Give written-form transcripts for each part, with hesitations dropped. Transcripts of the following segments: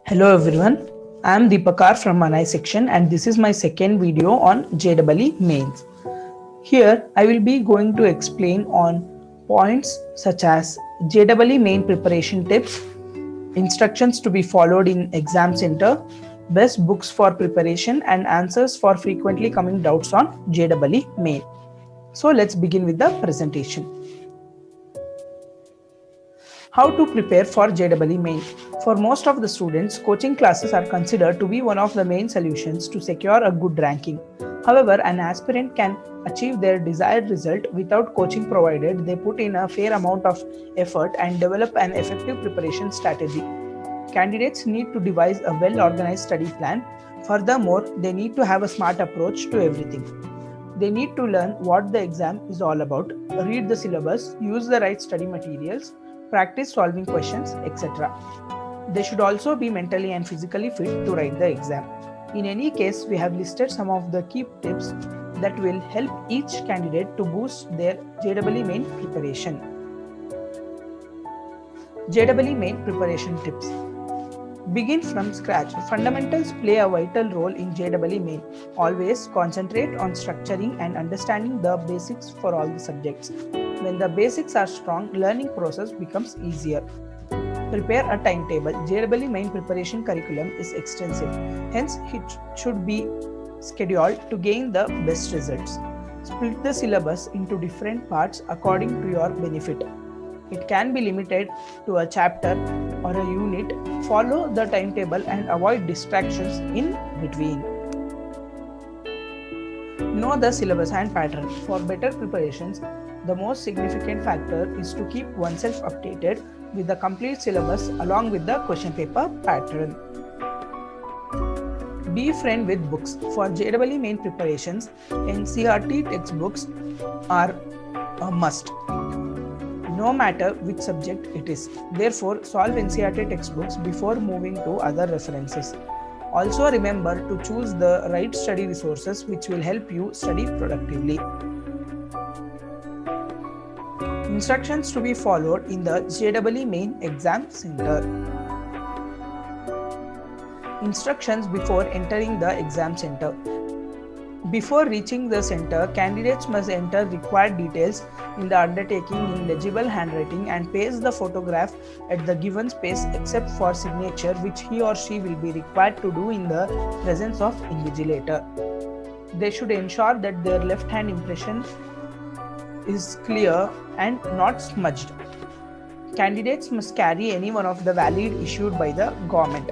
Hello everyone, I am Deepakar from Manai section and this is my second video on JEE mains. Here I will be going to explain on points such as JEE main preparation tips, instructions to be followed in exam center, best books for preparation and answers for frequently coming doubts on JEE main. So let's begin with the presentation. How to prepare for JEE main? For most of the students, coaching classes are considered to be one of the main solutions to secure a good ranking. However, an aspirant can achieve their desired result without coaching provided they put in a fair amount of effort and develop an effective preparation strategy. Candidates need to devise a well organized study plan. Furthermore, they need to have a smart approach to everything. They need to learn what the exam is all about, read the syllabus, use the right study materials, practice solving questions, etc. They should also be mentally and physically fit to write the exam. In any case, we have listed some of the key tips that will help each candidate to boost their JEE main preparation. JEE main preparation tips. Begin from scratch. Fundamentals play a vital role in JEE main. Always concentrate on structuring and understanding the basics for all the subjects. When the basics are strong, learning process becomes easier. Prepare a timetable. JEE main preparation curriculum is extensive. Hence, it should be scheduled to gain the best results. Split the syllabus into different parts according to your benefit. It can be limited to a chapter or a unit. Follow the timetable and avoid distractions in between. Know the syllabus and pattern. For better preparations, the most significant factor is to keep oneself updated with the complete syllabus along with the question paper pattern. Be friend with books. For JEE main preparations, NCERT textbooks are a must, no matter which subject it is. Therefore, solve NCERT textbooks before moving to other references. Also remember to choose the right study resources which will help you study productively. Instructions to be followed in the JEE main exam center. Instructions before entering the exam center. Before reaching the center, candidates must enter required details in the undertaking in legible handwriting and paste the photograph at the given space except for signature, which he or she will be required to do in the presence of invigilator. They should ensure that their left hand impression is clear and not smudged. Candidates must carry any one of the valid issued by the government.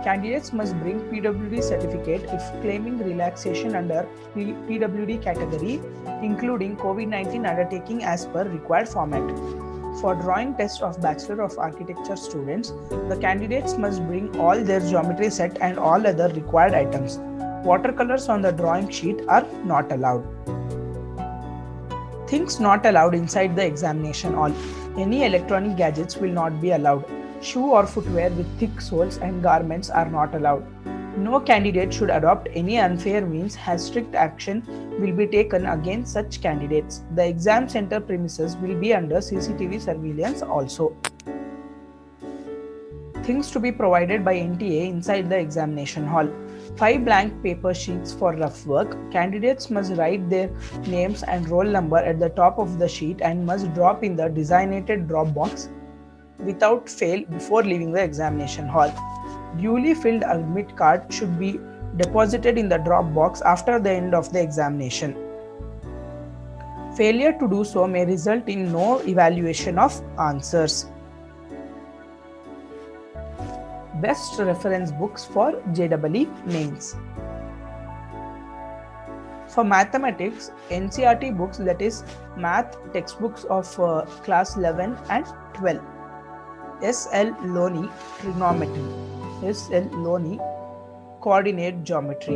Candidates must bring PWD certificate if claiming relaxation under PWD category, including COVID-19 undertaking as per required format. For drawing test of Bachelor of Architecture students, the candidates must bring all their geometry set and all other required items. Watercolors on the drawing sheet are not allowed. Things not allowed inside the examination hall. Any electronic gadgets will not be allowed. Shoe or footwear with thick soles and garments are not allowed. No candidate should adopt any unfair means, as strict action will be taken against such candidates. The exam center premises will be under CCTV surveillance also. Things to be provided by NTA inside the examination hall. 5 blank paper sheets for rough work. Candidates must write their names and roll number at the top of the sheet and must drop in the designated drop box without fail before leaving the examination hall. Duly filled admit card should be deposited in the drop box after the end of the examination. Failure to do so may result in no evaluation of answers. Best reference books for JEE mains. For mathematics, NCERT books, that is math textbooks of class 11 and 12. S.L. Loney Trigonometry, S.L. Loney Coordinate Geometry,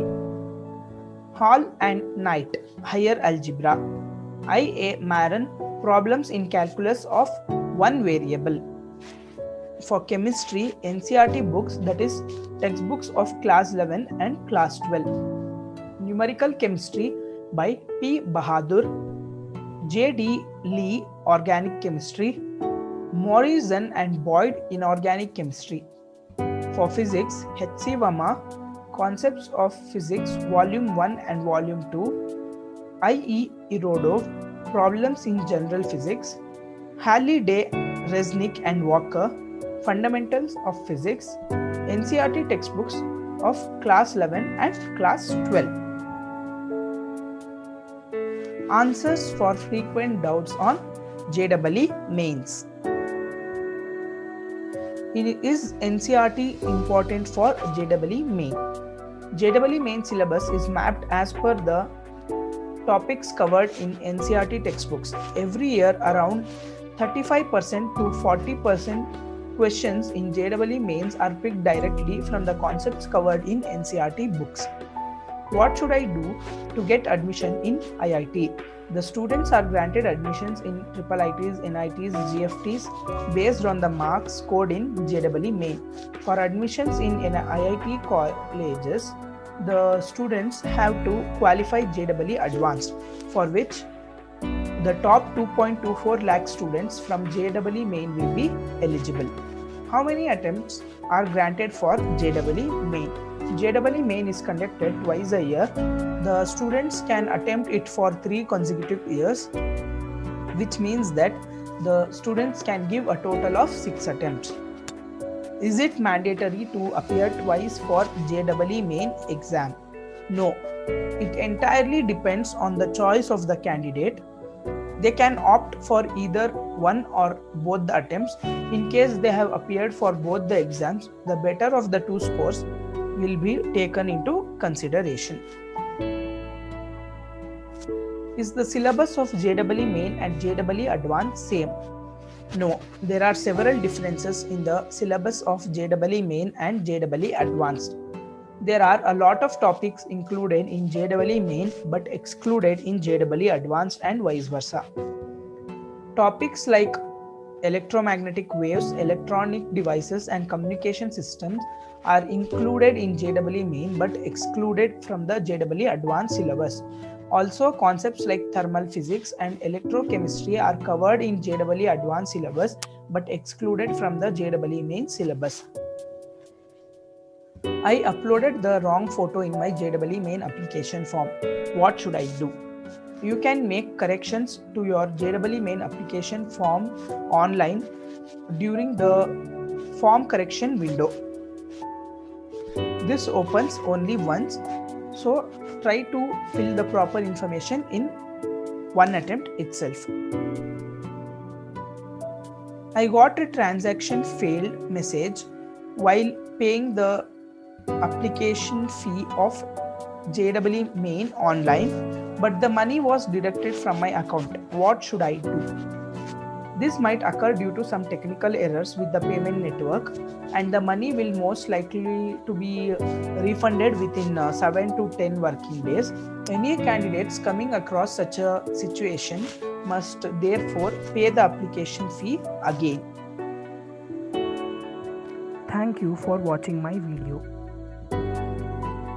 Hall and Knight Higher Algebra, I.A. Maran Problems in Calculus of One Variable. For chemistry, NCERT books, that is textbooks of class 11 and class 12. Numerical Chemistry by P. Bahadur, J.D. Lee Organic Chemistry, Morrison and Boyd Inorganic Chemistry. For physics, H.C. Verma, Concepts of Physics, Volume 1 and Volume 2, I.E. Irodov, Problems in General Physics, Halliday, Resnick and Walker, Fundamentals of Physics, NCERT textbooks of Class 11 and Class 12. Answers for frequent doubts on JEE Mains. Is NCERT important for JEE Main? JEE Main syllabus is mapped as per the topics covered in NCERT textbooks. Every year, around 35% to 40% questions in JEE Mains are picked directly from the concepts covered in NCERT books. What should I do to get admission in IIT? The students are granted admissions in IIITs, NITs, GFTs based on the marks scored in JEE Main. For admissions in IIT colleges, the students have to qualify JEE Advanced, for which the top 2.24 lakh students from JEE Main will be eligible. How many attempts are granted for JEE Main? JEE Main is conducted twice a year. The students can attempt it for 3 consecutive years, which means that the students can give a total of 6 attempts. Is it mandatory to appear twice for JEE Main exam? No. It entirely depends on the choice of the candidate. They can opt for either one or both the attempts. In case they have appeared for both the exams, the better of the 2 scores will be taken into consideration. Is the syllabus of JEE Main and JEE Advanced same? No, there are several differences in the syllabus of JEE Main and JEE Advanced. There are a lot of topics included in JEE Main but excluded in JEE Advanced and vice versa. Topics like electromagnetic waves, electronic devices and communication systems are included in JEE Main but excluded from the JEE Advanced syllabus. Also, concepts like thermal physics and electrochemistry are covered in JEE Advanced syllabus but excluded from the JEE Main syllabus. I uploaded the wrong photo in my JEE Main application form. What should I do? You can make corrections to your JEE Main application form online during the form correction window. This opens only once, so try to fill the proper information in one attempt itself. I got a transaction failed message while paying the application fee of JEE Main online, but the money was deducted from my account. What should I do? This might occur due to some technical errors with the payment network, and the money will most likely to be refunded within 7 to 10 working days. Any candidates coming across such a situation must therefore pay the application fee again. Thank you for watching my video.